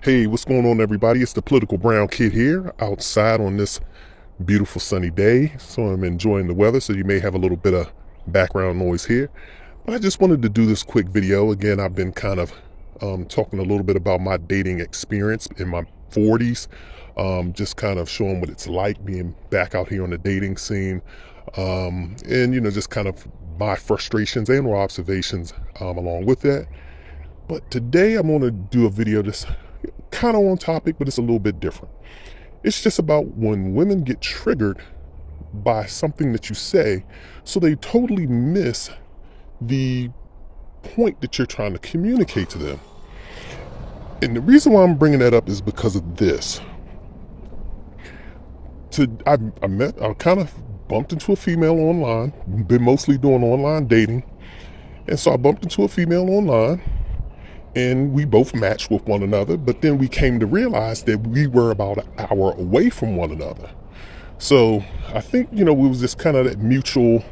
Hey, what's going on, everybody? It's the Political Brown Kid here, outside on this beautiful sunny day. So I'm enjoying the weather, so you may have a little bit of background noise here. But I just wanted to do this quick video. Again, I've been kind of talking a little bit about my dating experience in my 40s, just kind of showing what it's like being back out here on the dating scene, and, just kind of my frustrations and observations along with that. But today I'm going to do a video that's kind of on topic, but it's a little bit different. It's just about when women get triggered by something that you say, so they totally miss the point that you're trying to communicate to them. And the reason why I'm bringing that up is because of this. I kind of bumped into a female online, been mostly doing online dating. And so I bumped into a female online, and we both matched with one another, but then we came to realize that we were about an hour away from one another. So I think, we was just kind of that mutual,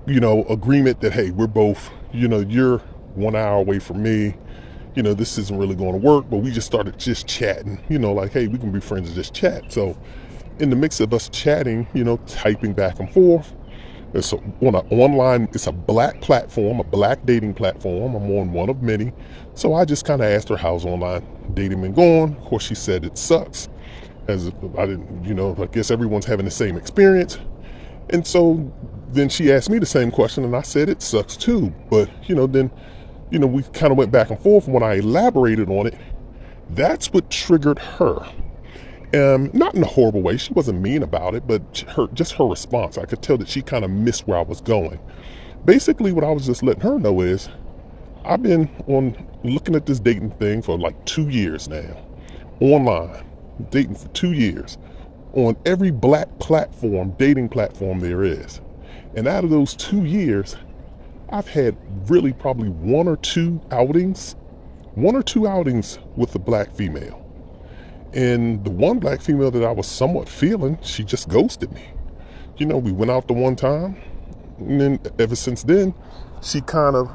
agreement that, hey, we're both, you're 1 hour away from me, this isn't really going to work, but we just started just chatting, like, hey, we can be friends and just chat. So in the mix of us chatting, typing back and forth, it's it's a black platform, a black dating platform. I'm on one of many. So I just kind of asked her how's online dating been going. Of course, she said it sucks. As I didn't, I guess everyone's having the same experience. And so then she asked me the same question, and I said it sucks too. But, then, we kind of went back and forth. And when I elaborated on it, that's what triggered her. Not in a horrible way. She wasn't mean about it, but her response, I could tell that she kind of missed where I was going. Basically, what I was just letting her know is I've been looking at this dating thing for like 2 years now, online, dating for 2 years, on every black dating platform there is. And out of those 2 years, I've had really probably one or two outings with a black female. And the one black female that I was somewhat feeling, she just ghosted me. We went out the one time, and then ever since then, she kind of,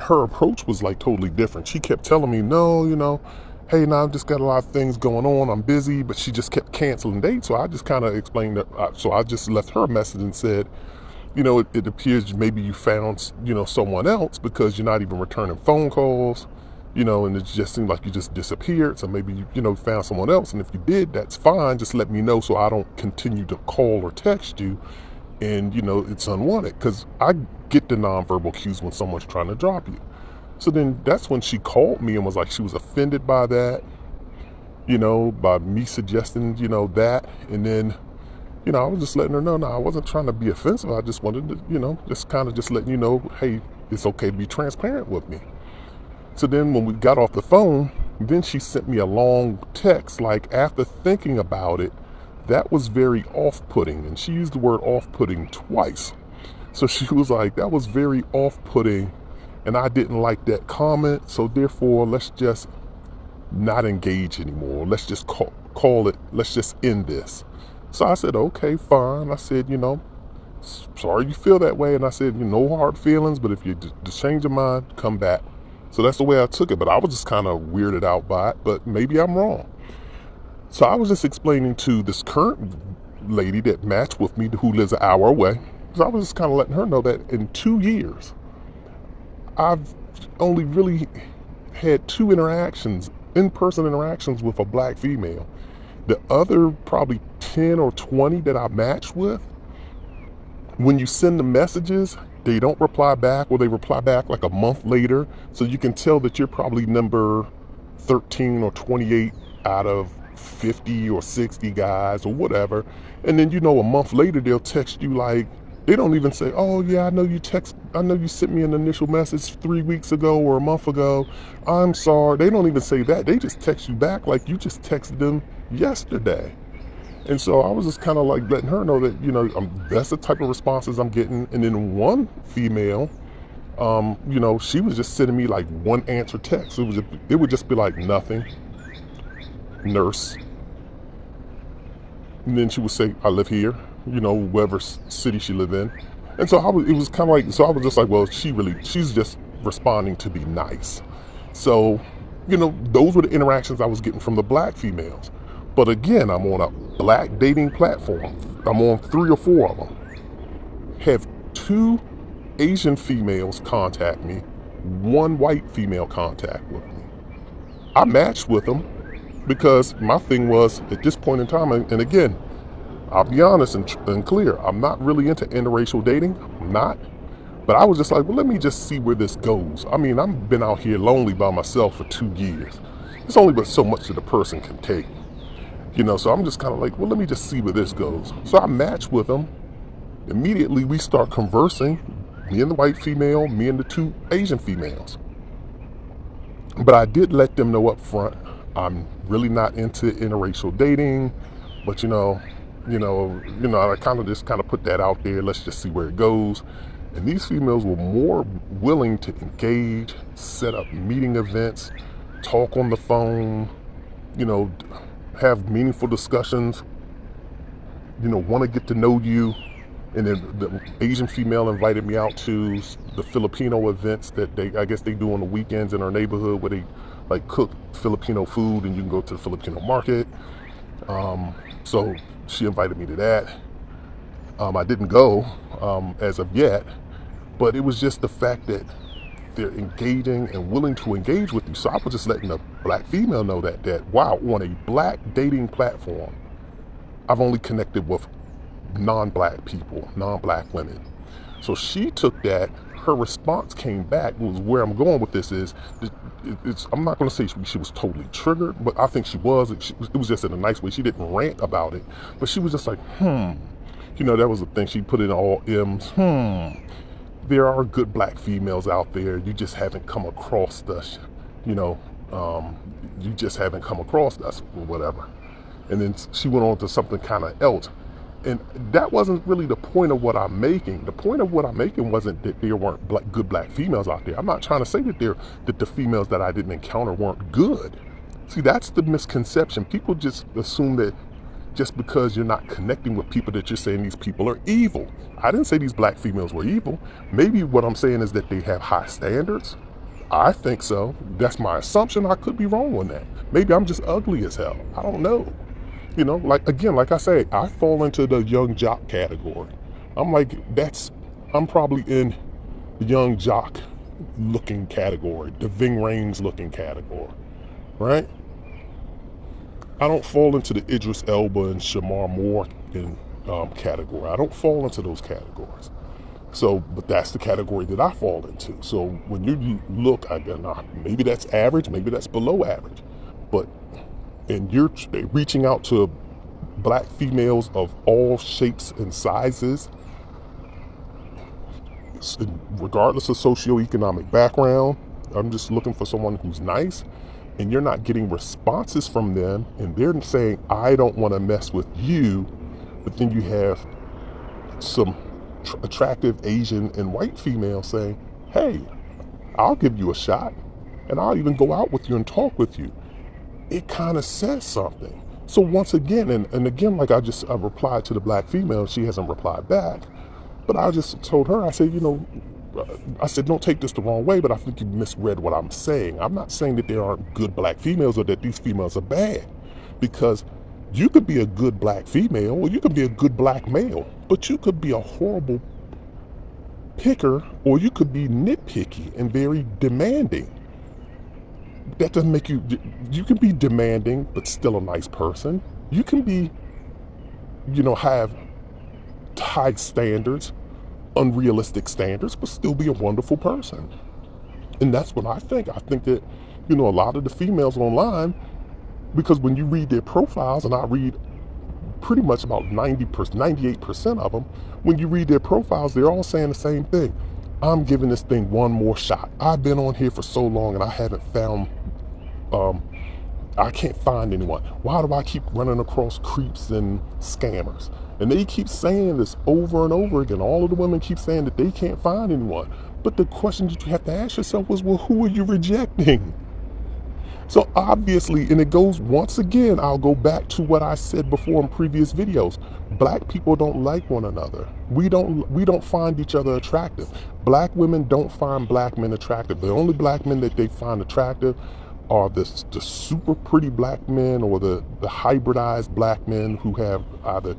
her approach was like totally different. She kept telling me, no, hey, now I've just got a lot of things going on, I'm busy, but she just kept canceling dates. So I just kind of explained that, so I just left her a message and said, it appears maybe you found, someone else, because you're not even returning phone calls. And it just seemed like you just disappeared. So maybe you found someone else. And if you did, that's fine. Just let me know so I don't continue to call or text you. And, it's unwanted. Because I get the nonverbal cues when someone's trying to drop you. So then that's when she called me and was like, she was offended by that, by me suggesting, that. And then, I was just letting her know, no, I wasn't trying to be offensive. I just wanted to, just kind of just letting you know, hey, it's okay to be transparent with me. So then when we got off the phone, then she sent me a long text, like, after thinking about it, that was very off-putting. And she used the word off-putting twice. So she was like, that was very off-putting, and I didn't like that comment. So therefore, let's just not engage anymore. Let's just call it, let's just end this. So I said, okay, fine. I said, sorry you feel that way. And I said, no hard feelings, but if you just change your mind, come back. So that's the way I took it, but I was just kind of weirded out by it, but maybe I'm wrong. So I was just explaining to this current lady that matched with me, who lives an hour away, so I was just kind of letting her know that in 2 years, I've only really had 2 interactions, in-person interactions with a black female. The other probably 10 or 20 that I matched with, when you send the messages, they don't reply back, or they reply back like a month later. So you can tell that you're probably number 13 or 28 out of 50 or 60 guys or whatever. And then, a month later, they'll text you like, they don't even say, oh yeah, I know you sent me an initial message 3 weeks ago or a month ago. I'm sorry. They don't even say that. They just text you back like you just texted them yesterday. And so I was just kind of like letting her know that, that's the type of responses I'm getting. And then one female, she was just sending me like one answer text. It would just be like, nothing, nurse. And then she would say, I live here, whatever city she lived in. And so it was kind of like, so I was just like, well, she's just responding to be nice. So those were the interactions I was getting from the black females. But again, I'm on a black dating platform. I'm on 3 or 4 of them. Have 2 Asian females contact me, 1 white female contact with me. I matched with them because my thing was at this point in time, and again, I'll be honest and clear, I'm not really into interracial dating. I'm not. But I was just like, well, let me just see where this goes. I mean, I've been out here lonely by myself for 2 years. There's only but so much that a person can take. So I'm just kind of like, well, let me just see where this goes. So I matched with them. Immediately we start conversing, me and the white female, me and the 2 Asian females. But I did let them know up front, I'm really not into interracial dating, but I kind of put that out there. Let's just see where it goes. And these females were more willing to engage, set up meeting events, talk on the phone, have meaningful discussions, want to get to know you. And then the Asian female invited me out to the Filipino events that I guess they do on the weekends in our neighborhood, where they like cook Filipino food and you can go to the Filipino market. So she invited me to that. I didn't go as of yet, but it was just the fact that they're engaging and willing to engage with you. So I was just letting a black female know that wow, on a black dating platform, I've only connected with non-black people, non-black women. So she took that. Her response came back. Was where I'm going with this is, I'm not going to say she was totally triggered, but I think she was. It was just in a nice way. She didn't rant about it, but she was just like, that was the thing. She put in all M's. There are good black females out there. You just haven't come across us. You just haven't come across us or whatever. And then she went on to something kind of else. And that wasn't really the point of what I'm making. The point of what I'm making wasn't that there weren't good black females out there. I'm not trying to say that the females that I didn't encounter weren't good. See, that's the misconception. People just assume that just because you're not connecting with people that you're saying these people are evil. I didn't say these black females were evil. Maybe what I'm saying is that they have high standards. I think so. That's my assumption. I could be wrong on that. Maybe I'm just ugly as hell. I don't know. Like I say, I fall into the young jock category. I'm probably in the young jock looking category, the Ving Rhames looking category, right? I don't fall into the Idris Elba and Shamar Moore category. I don't fall into those categories. So, but that's the category that I fall into. So when you look, maybe that's average, maybe that's below average, and you're reaching out to black females of all shapes and sizes, regardless of socioeconomic background. I'm just looking for someone who's nice, and you're not getting responses from them, and they're saying, I don't want to mess with you, but then you have some attractive Asian and white females saying, hey, I'll give you a shot, and I'll even go out with you and talk with you. It kind of says something. So once again, and again, like I replied to the black female, she hasn't replied back, but I just told her, I said, don't take this the wrong way, but I think you misread what I'm saying. I'm not saying that there aren't good black females or that these females are bad, because you could be a good black female or you could be a good black male, but you could be a horrible picker, or you could be nitpicky and very demanding. That doesn't make you can be demanding, but still a nice person. You can be, have high standards, unrealistic standards, but still be a wonderful person. And that's what I think. I think that, a lot of the females online, because when you read their profiles, and I read pretty much about 98% of them, when you read their profiles, they're all saying the same thing. I'm giving this thing one more shot. I've been on here for so long and I haven't found, I can't find anyone. Why do I keep running across creeps and scammers? And they keep saying this over and over again. All of the women keep saying that they can't find anyone. But the question that you have to ask yourself is, well, who are you rejecting? So obviously, and it goes, once again, I'll go back to what I said before in previous videos. Black people don't like one another. We don't find each other attractive. Black women don't find black men attractive. The only black men that they find attractive are the super pretty black men or the hybridized black men who have either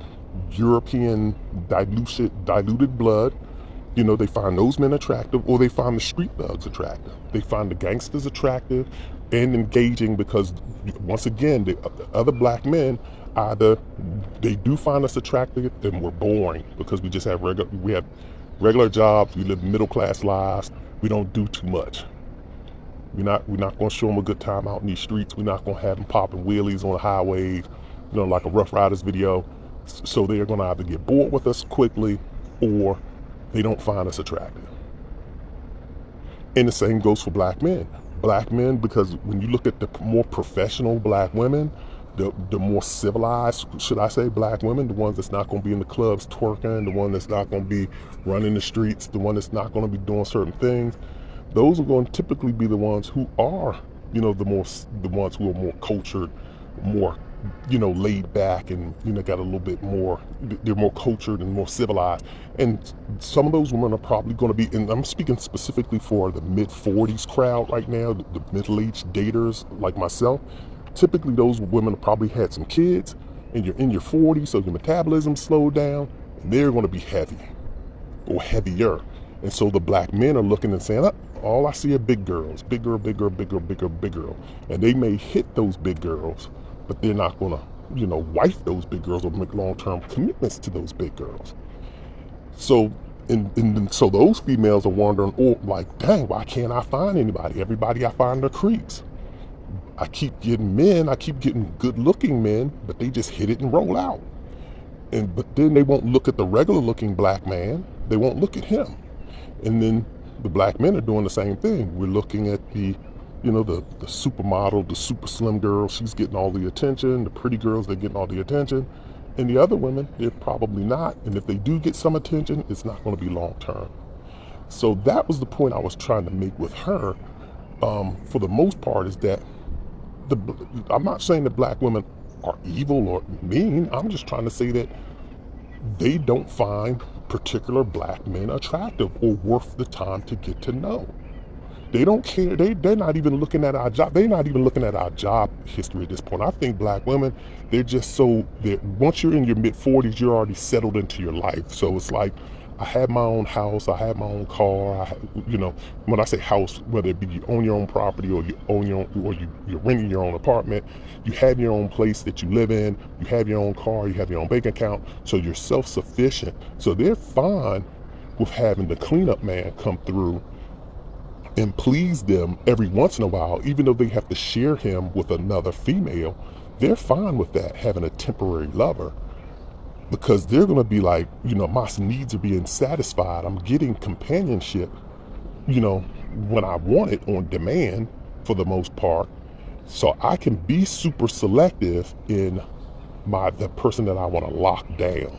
European diluted blood. You know, they find those men attractive, or they find the street thugs attractive. They find the gangsters attractive and engaging because, once again, the other black men, either they do find us attractive and we're boring because we just have regular jobs, we live middle class lives, we don't do too much. We're not going to show them a good time out in these streets. We're not going to have them popping wheelies on the highways, like a Rough Riders video. So they're going to either get bored with us quickly, or they don't find us attractive. And the same goes for black men. Black men, because when you look at the more professional black women, the more civilized, should I say, black women, the ones that's not going to be in the clubs twerking, the one that's not going to be running the streets, the one that's not going to be doing certain things, those are going to typically be the ones who are, the ones who are more cultured, more, laid back, and got a little bit more. They're more cultured and more civilized. And some of those women are probably going to be, and I'm speaking specifically for the mid-40s crowd right now, the middle-aged daters like myself. Typically, those women have probably had some kids, and you're in your 40s, so your metabolism slowed down, and they're going to be heavy or heavier. And so the black men are looking and saying, all I see are big girls, big girl. And they may hit those big girls, but they're not going to, wife those big girls or make long-term commitments to those big girls. So, and so those females are wondering, dang, why can't I find anybody? Everybody I find are creeps. I keep getting good-looking men, but they just hit it and roll out. But then they won't look at the regular-looking black man. They won't look at him. And then the black men are doing the same thing. We're looking at the supermodel, the super slim girl. She's getting all the attention. The pretty girls, they're getting all the attention. And the other women, they're probably not. And if they do get some attention, it's not going to be long-term. So that was the point I was trying to make with her. For the most part, is that I'm not saying that black women are evil or mean. I'm just trying to say that they don't find particular black men attractive or worth the time to get to know. They don't care. They're not even looking at our job. They're not even looking at our job history at this point. I think black women, they're just so that once you're in your mid-40s, you're already settled into your life. So it's like, I have my own house, I have my own car. When I say house, whether it be you own your own property or you own your own, or you're renting your own apartment, you have your own place that you live in, you have your own car, you have your own bank account, so you're self-sufficient. So they're fine with having the cleanup man come through and please them every once in a while, even though they have to share him with another female. They're fine with that, having a temporary lover. Because they're going to be like, my needs are being satisfied. I'm getting companionship, when I want it on demand for the most part. So I can be super selective in the person that I want to lock down.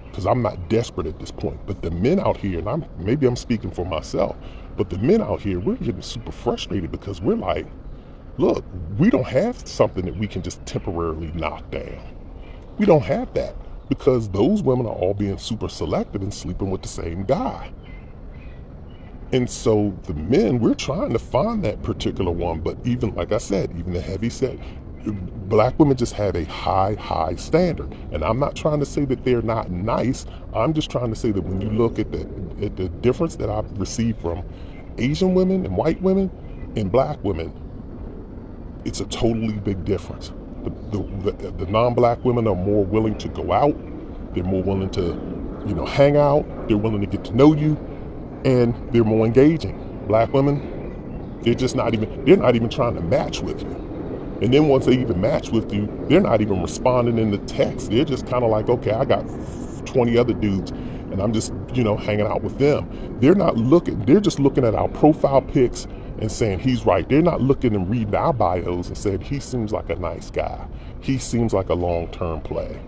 Because I'm not desperate at this point. But the men out here, and maybe I'm speaking for myself, but the men out here, we're getting super frustrated because we're like, look, we don't have something that we can just temporarily knock down. We don't have that. Because those women are all being super selective and sleeping with the same guy. And so the men, we're trying to find that particular one. But even, like I said, even the heavy set, black women just have a high standard. And I'm not trying to say that they're not nice. I'm just trying to say that when you look at the difference that I've received from Asian women and white women and black women, it's a totally big difference. The non-black women are more willing to go out. They're more willing to, hang out. They're willing to get to know you, and they're more engaging. Black women, they're not even trying to match with you. And then once they even match with you, they're not even responding in the text. They're just kind of like, okay, I got 20 other dudes, and I'm just, hanging out with them. They're just looking at our profile pics and saying he's right. They're not looking and reading our bios and saying he seems like a nice guy. He seems like a long-term play.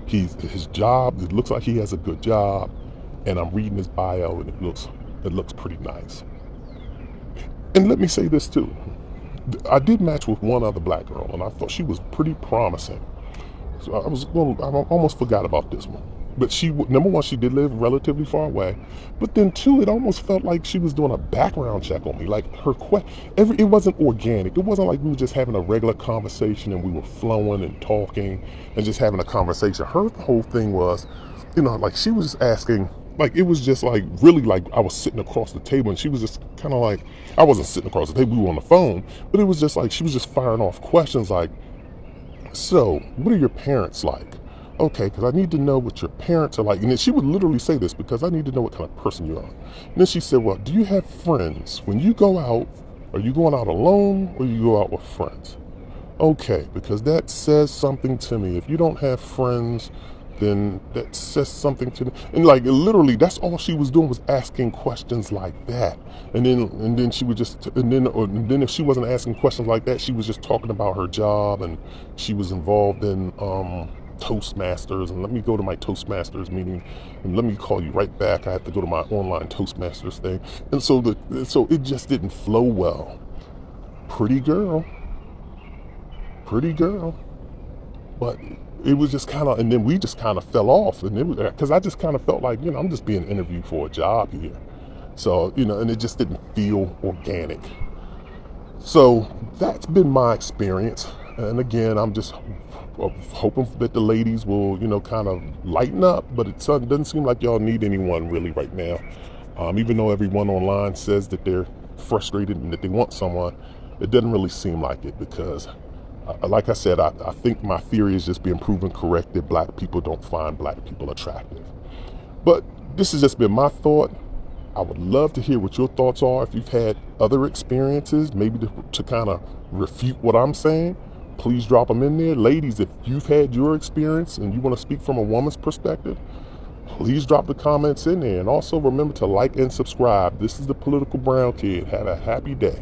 His job, it looks like he has a good job, and I'm reading his bio and it looks pretty nice. And let me say this too. I did match with one other black girl, and I thought she was pretty promising. So I almost forgot about this one. But number one, she did live relatively far away. But then two, it almost felt like she was doing a background check on me. Like it wasn't organic. It wasn't like we were just having a regular conversation and we were flowing and talking and just having a conversation. Her whole thing was, like she was just asking, like it was just like really like I was sitting across the table and she was just kind of like, I wasn't sitting across the table, we were on the phone, but it was just like she was just firing off questions like, so what are your parents like? Okay, because I need to know what your parents are like. And then she would literally say this, because I need to know what kind of person you are. And then she said, well, do you have friends? When you go out, are you going out alone or you go out with friends? Okay, because that says something to me. If you don't have friends, then that says something to me. And like literally, that's all she was doing, was asking questions like that. And then she would just and then if she wasn't asking questions like that, she was just talking about her job, and she was involved in Toastmasters, and let me go to my Toastmasters meeting, and let me call you right back. I have to go to my online Toastmasters thing, and so it just didn't flow well. Pretty girl, pretty girl, but it was just kind of, and then we just kind of fell off, and it was because I just kind of felt like I'm just being interviewed for a job here, so and it just didn't feel organic. So that's been my experience, and again, I'm just hoping that the ladies will, kind of lighten up. But it doesn't seem like y'all need anyone really right now. Even though everyone online says that they're frustrated and that they want someone, it doesn't really seem like it, because, like I said, I think my theory is just being proven correct, that black people don't find black people attractive. But this has just been my thought. I would love to hear what your thoughts are. If you've had other experiences, maybe to kind of refute what I'm saying, please drop them in there. Ladies, if you've had your experience and you want to speak from a woman's perspective, please drop the comments in there. And also remember to like and subscribe. This is the Political Brown Kid. Have a happy day.